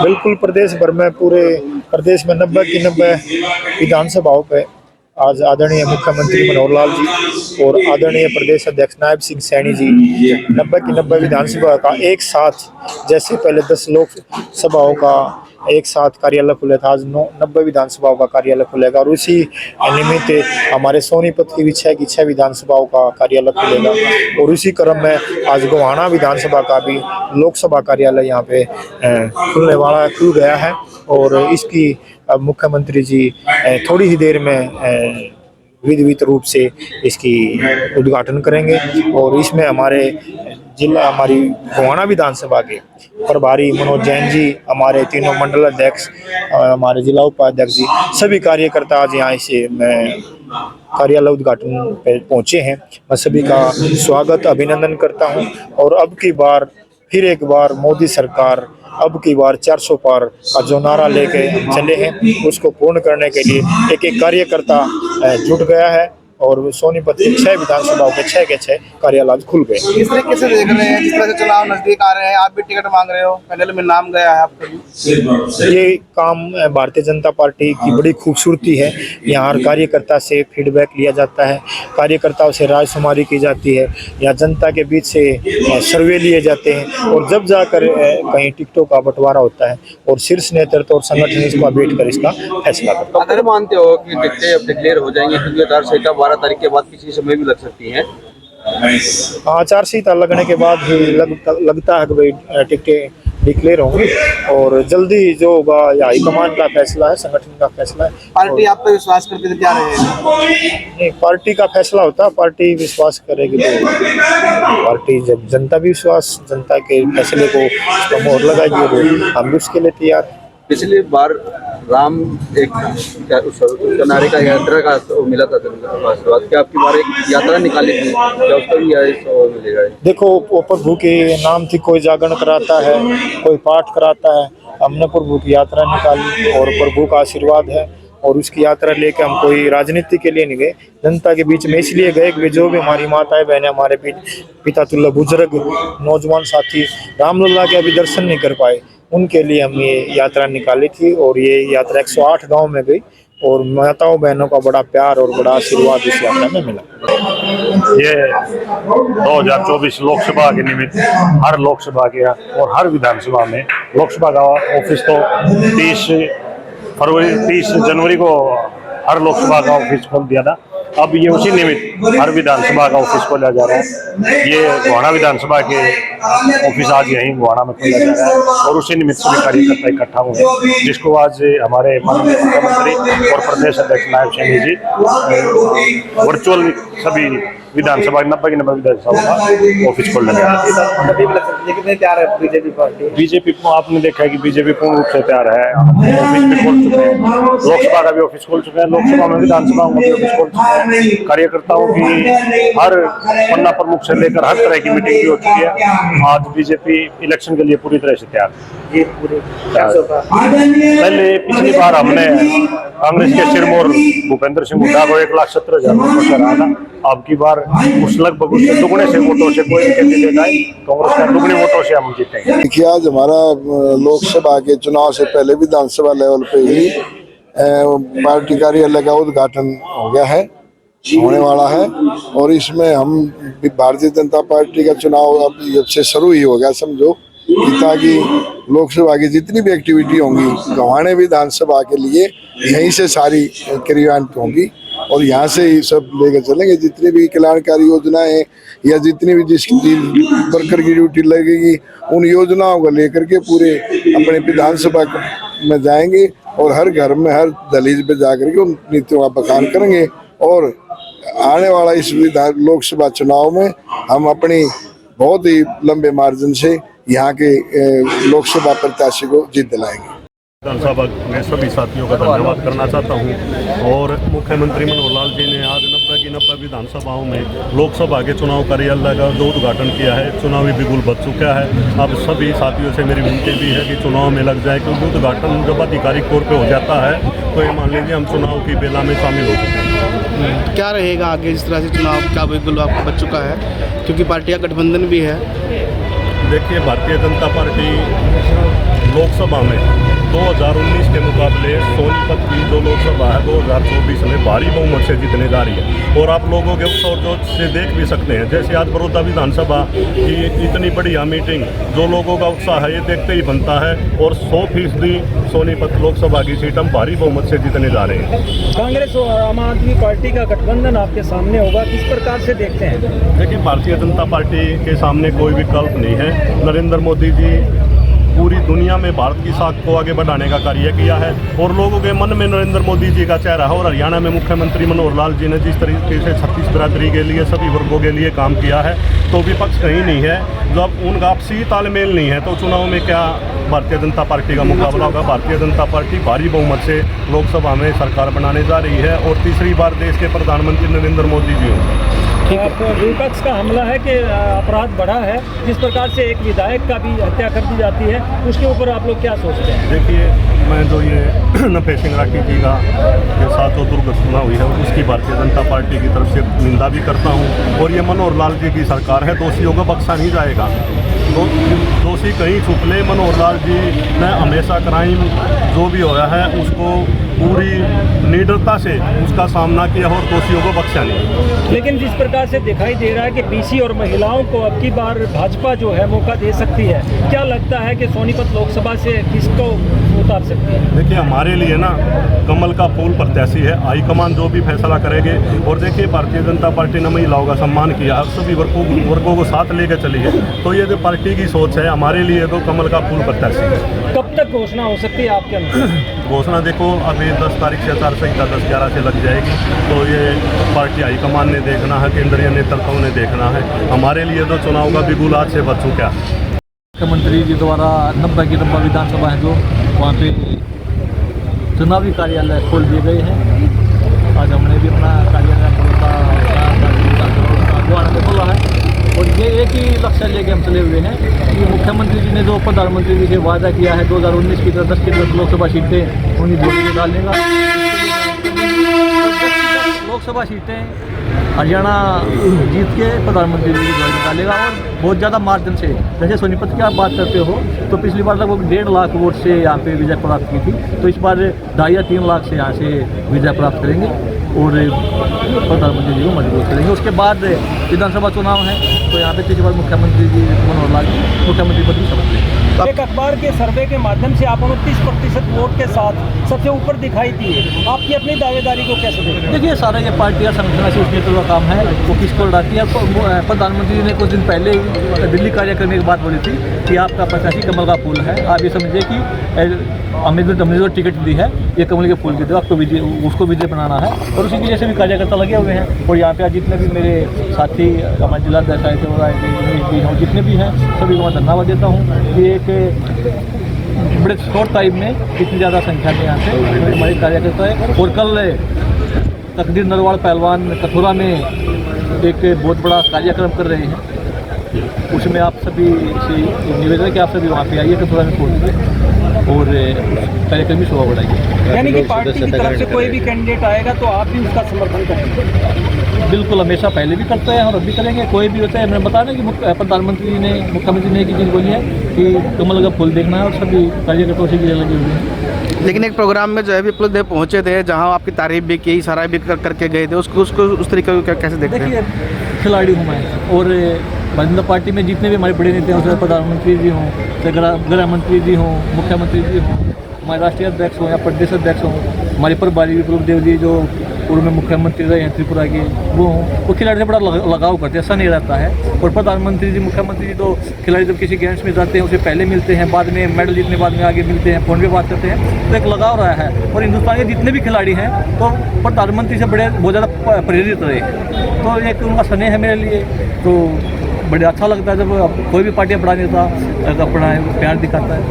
बिल्कुल प्रदेश भर में, पूरे प्रदेश में 90 की 90 विधानसभाओं पे आज आदरणीय मुख्यमंत्री मनोहर लाल जी और आदरणीय प्रदेश अध्यक्ष नायब सिंह सैनी जी 90 की 90 विधानसभा का एक साथ, जैसे पहले 10 लोकसभाओं का एक साथ कार्यालय खुले था, आज 90 विधानसभाओं का कार्यालय खुलेगा और उसी निमित्त हमारे सोनीपत की भी 6 विधानसभाओं का कार्यालय खुलेगा और उसी क्रम में आज गोहाना विधानसभा का भी लोकसभा कार्यालय यहाँ पे खुल गया है और इसकी अब मुख्यमंत्री जी थोड़ी ही देर में विधिवत रूप से इसकी उद्घाटन करेंगे और इसमें हमारी गोहाना विधानसभा के प्रभारी मनोज जैन जी, हमारे तीनों मंडल अध्यक्ष, हमारे जिला उपाध्यक्ष जी, सभी कार्यकर्ता आज यहाँ से कार्यालय उद्घाटन पे पहुँचे हैं। मैं सभी का स्वागत अभिनंदन करता हूँ और अब की बार फिर एक बार मोदी सरकार अब की बार 400 पार का जो नारा लेके चले हैं उसको पूर्ण करने के लिए एक एक कार्यकर्ता जुट गया है और सोनीपत के 6 विधानसभाओं के 6 के 6 कार्यालय खुल गए। किस तरीके से देख रहे हैं, जिस तरह से चुनाव नजदीक आ रहे हैं, आप भी टिकट मांग रहे हो, पैनल में नाम गया है आपका? ये काम भारतीय जनता पार्टी की बड़ी खूबसूरती है। यहाँ कार्यकर्ता से फीडबैक लिया जाता है, कार्यकर्ताओं से रायशुमारी की जाती है, या जनता के बीच से सर्वे लिए जाते हैं और जब जाकर कहीं टिकटों का बंटवारा होता है और शीर्ष नेतृत्व और संगठन इसका बैठ कर इसका फैसला करता है। अगर मानते हो कि टिकटें अब डिक्लेयर हो जाएंगी क्योंकि आचार 12 तारीख के बाद किसी समय भी लग सकती है? आचार संहिता लगने के बाद ही लगता है कि भाई टिकटें डिक्लेयर होंगी और जल्दी जो होगा या हाईकमान का फैसला है, संगठन का फैसला है। पार्टी आप पे विश्वास करके क्या रहे? नहीं, पार्टी का फैसला होता है, पार्टी विश्वास करेगी तो पार्टी, जब जनता भी विश्वास, जनता के फैसले को मोहर लगाएगी तो हम भी उसके लिए तैयार हैं। पिछली बार राम एक नारे का यात्रा का मिला था आशीर्वाद, क्या आपकी बार एक यात्रा निकाली थी, क्या उसका भी मिलेगा? देखो, वो प्रभु के नाम थी, कोई जागरण कराता है, कोई पाठ कराता है, हमने प्रभु की यात्रा निकाली और प्रभु का आशीर्वाद है और उसकी यात्रा लेके हम कोई राजनीति के लिए नहीं गए, जनता के बीच में इसलिए गए कि जो भी हमारी माताएं बहनें, हमारे पितातुल्ला बुजुर्ग नौजवान साथी रामलला के अभी दर्शन नहीं कर पाए, उनके लिए हम ये यात्रा निकाली थी और ये यात्रा 108 गांव में गई और माताओं बहनों का बड़ा प्यार और बड़ा आशीर्वाद इस यात्रा में मिला। ये 2024 लोकसभा के निमित्त हर लोकसभा के और हर विधानसभा में लोकसभा का ऑफिस तो 30 जनवरी को हर लोकसभा का ऑफिस खोल दिया था। अब ये उसी निमित्त हर विधानसभा का ऑफिस खोला जा रहा है। ये गोहाना विधानसभा के ऑफिस आज यहीं गोहाना में खोला जा रहा है और उसी निमित्त सभी कार्यकर्ता इकट्ठा हुए, जिसको आज हमारे माननीय मुख्यमंत्री और प्रदेश अध्यक्ष नायब सैनी जी वर्चुअल सभी विधानसभा 90 की 90 विधानसभा का ऑफिस खोल रहे हैं। कितने तैयार है बीजेपी पार्टी? बीजेपी को आपने देखा है कि बीजेपी पूर्ण रूप से तैयार है, ऑफिस भी खोल चुके हैं, लोकसभा का भी ऑफिस खोल चुके हैं, लोकसभा में विधानसभा का भी ऑफिस खोल चुके हैं। कार्यकर्ताओं की हर पन्ना प्रमुख से लेकर हर तरह की मीटिंग भी हो चुकी है। आज बीजेपी इलेक्शन के लिए पूरी तरह से तैयार है। पहले पिछली बार हमने कांग्रेस के सिरमौर भूपेंद्र सिंह हुड्डा को 1,70,000 वोटों से हराया था। अब की बार उस लगभग उससे दुगने से वोटों से कोई कैंडिडेट आए, कांग्रेस का दुगने वोटों से हम जीतेंगे। देखिए, आज हमारा लोकसभा के चुनाव से पहले विधानसभा लेवल पे ही पार्टी कार्यालय का उद्घाटन हो गया है, होने वाला है और इसमें हम भारतीय जनता पार्टी का चुनाव अब जब से शुरू ही हो गया समझो, ताकि लोकसभा की जितनी भी एक्टिविटी होंगी गोहाना विधानसभा के लिए यहीं से सारी क्रियान्वित होंगी और यहाँ से ही सब लेकर चलेंगे। जितनी भी कल्याणकारी योजनाएं या जितनी भी जिसकी वर्कर की ड्यूटी लगेगी उन योजनाओं को लेकर के पूरे अपने विधानसभा में जाएंगे और हर घर में हर दहलीज पे जाकर के उन नीतियों का बखान करेंगे और आने वाला इस लोकसभा चुनाव में हम अपनी बहुत ही लंबे मार्जिन से यहाँ के लोकसभा प्रत्याशी को जीत दिलाएंगे। विधानसभा में सभी साथियों का धन्यवाद करना चाहता हूं और मुख्यमंत्री मनोहर लाल जी ने आज 90 की 90 विधानसभाओं में लोकसभा के चुनाव कार्यालय का जो उद्घाटन किया है, चुनावी बिगुल बच चुका है। अब सभी साथियों से मेरी विनती भी है कि चुनाव में लग जाए, क्योंकि उद्घाटन जब आधिकारिक तौर पर हो जाता है तो ये मान लीजिए हम चुनाव की बेला में शामिल हो चुके हैं। क्या रहेगा आगे, जिस तरह से चुनाव का बिगुल आपका बच चुका है, क्योंकि पार्टी का गठबंधन भी है? देखिए, भारतीय जनता पार्टी लोकसभा में 2019 के मुकाबले सोनीपत की जो लोकसभा है 2024 में भारी बहुमत से जीतने जा रही है। और आप लोगों के उत्साह जो से देख भी सकते हैं, जैसे आज बड़ौदा विधानसभा की इतनी बढ़िया मीटिंग, जो लोगों का उत्साह है ये देखते ही बनता है। और 100% सोनीपत लोकसभा की सीट हम भारी बहुमत से जीतने जा रहे हैं। कांग्रेस और आम आदमी पार्टी का गठबंधन आपके सामने होगा, किस प्रकार से देखते हैं? देखिए, भारतीय जनता पार्टी के सामने कोई विकल्प नहीं है। नरेंद्र मोदी जी पूरी दुनिया में भारत की साख को आगे बढ़ाने का कार्य किया है और लोगों के मन में नरेंद्र मोदी जी का चेहरा है। और हरियाणा में मुख्यमंत्री मनोहर लाल जी ने जिस तरीके से 36 बिरादरी के लिए, सभी वर्गों के लिए काम किया है, तो विपक्ष कहीं नहीं है। जब उनका आपसी तालमेल नहीं है तो चुनाव में क्या भारतीय जनता पार्टी का मुकाबला होगा। भारतीय जनता पार्टी भारी बहुमत से लोकसभा में सरकार बनाने जा रही है और तीसरी बार देश के प्रधानमंत्री नरेंद्र मोदी जी होंगे। आप विपक्ष का हमला है कि अपराध बढ़ा है, जिस प्रकार से एक विधायक का भी हत्या कर दी जाती है, उसके ऊपर आप लोग क्या सोचते हैं? देखिए, मैं जो ये नफे सिंह राठी जी का के साथ जो दुर्घटना हुई है उसकी भारतीय जनता पार्टी की तरफ से निंदा भी करता हूँ। और ये मनोहर लाल जी की सरकार है, दोषियों को बख्शा नहीं जाएगा। तो दोषी कहीं छुप ले, मनोहर लाल जी ने हमेशा क्राइम जो भी होया है उसको पूरी निडरता से उसका सामना किया और दोषियों को बख्शा नहीं। लेकिन जिस प्रकार से दिखाई दे रहा है कि बीसी और महिलाओं को अब की बार भाजपा जो है मौका दे सकती है, क्या लगता है कि सोनीपत लोकसभा से किसको उतार सकती है? देखिए, हमारे लिए ना कमल का फूल प्रत्याशी है, हाईकमान जो भी फैसला करेंगे। और देखिए, भारतीय जनता पार्टी ने महिलाओं का सम्मान किया, सभी वर्गों को साथ लेकर चली है। तो ये जो पार्टी की सोच है, हमारे लिए तो कमल का फूल प्रत्याशी है। कब तक घोषणा हो सकती है आपके अनुसार? घोषणा देखो, अभी 10 तारीख से आचार संहिता 10-11 से लग जाएगी। तो ये पार्टी हाईकमान ने देखना है, केंद्रीय नेतृत्व ने देखना है। हमारे लिए तो चुनाव का बिगुल आज से बच चुका है। मुख्यमंत्री जी द्वारा 90 की 90 विधानसभा है जो वहाँ पे चुनावी कार्यालय खोल दिए गए हैं। आज हमने भी अपना कार्यालय द्वारा में खोला है और ये एक ही लक्ष्य लेके हम चले हुए हैं कि मुख्यमंत्री जी ने जो प्रधानमंत्री जी से वादा किया है 2019 की 10 की 10 लोकसभा सीटें उन्हीं बोली में डालेगा। लोकसभा सीटें हरियाणा जीत के प्रधानमंत्री जी की जोड़ी निकालेगा और बहुत ज़्यादा मार्जिन से। जैसे सोनीपत की आप बात करते हो तो पिछली बार लगभग 1.5 लाख वोट से यहाँ पे विजय प्राप्त की थी, तो इस बार 2.5 या 3 लाख से यहाँ से विजय प्राप्त करेंगे और प्रधानमंत्री जी को मजबूत करेंगे। उसके बाद विधानसभा चुनाव है तो यहाँ पे तीसरी बार मुख्यमंत्री जी मनोहर लाल मुख्यमंत्री पद की शपथ लेंगे। एक अखबार के सर्वे के माध्यम से आप 29% वोट के साथ सबसे ऊपर दिखाई दिए, आपकी अपनी दावेदारी को कैसे देखते हैं? देखिए, सारे ये पार्टियाँ संगठन से उसने तो काम है वो किसको लड़ाती है। प्रधानमंत्री जी ने कुछ दिन पहले दिल्ली कार्यक्रम में एक बात बोली थी कि आपका प्रत्याशी कमल का फूल है। आप ये समझिए कि हमें जो टिकट दी है ये कमल के फूल की दो, आपको उसको विजय बनाना है और उसी वजह से भी कार्यकर्ता लगे हुए हैं। और यहाँ पे आज जितने भी मेरे साथी हमारे जिला अध्यक्ष जितने भी हैं सभी को मैं धन्यवाद देता हूँ कि एक बड़े शॉर्ट टाइम में इतनी ज़्यादा संख्या में यहाँ से हमारे कार्यकर्ता है। और कल तकदीर नरवाल पहलवान कथुरा में एक बहुत बड़ा कार्यक्रम कर रहे हैं, उसमें आप सभी से निवेदन है कि आप सभी वहाँ पे आइए, कथुरा में पहुँचिए और कार्यक्रम भी शोभा बढ़ाइए। यानी कि पार्टी की तरफ से कोई भी कैंडिडेट आएगा तो आप भी उसका समर्थन करेंगे? बिल्कुल, हमेशा पहले भी करते हैं और अब भी करेंगे। कोई भी होता है, मैंने बताया ना कि प्रधानमंत्री ने मुख्यमंत्री ने एक चीज़ बोली है कि कमल का फूल देखना है और सभी कार्यकर्ता उसी के लिए लगे हुए हैं। लेकिन एक प्रोग्राम में जो है विप्लव देव पहुँचे थे जहाँ आपकी तारीफ भी की, सराह भी करके गए थे, उसको उस तरीके को कैसे देखते हैं? देखिए, खिलाड़ी हूँ मैं और भारतीय जनता पार्टी में जितने भी हमारे बड़े नेता हैं उसमें प्रधानमंत्री जी हों, गृह मंत्री जी हों, मुख्यमंत्री जी हों, हमारे राष्ट्रीय अध्यक्ष हों या प्रदेश अध्यक्ष हों, हमारे प्रभारी विप्लव देव जी जो पूर्व में मुख्यमंत्री रहे हैं त्रिपुरा के, वो खिलाड़ी से बड़ा लगाव करते हैं, ऐसा नहीं रहता है। और प्रधानमंत्री जी मुख्यमंत्री जी तो खिलाड़ी जब किसी गेम्स में जाते हैं उसे पहले मिलते हैं, बाद में मेडल जीतने बाद में आगे मिलते हैं, फोन पे बात करते हैं, तो एक लगाव रहा है। और हिंदुस्तान के जितने भी खिलाड़ी हैं तो प्रधानमंत्री से बहुत ज़्यादा प्रेरित रहे, तो एक उनका स्नेह है मेरे लिए। तो बड़े अच्छा लगता है जब कोई भी पार्टी बड़ा नेता अपना प्यार दिखाता है।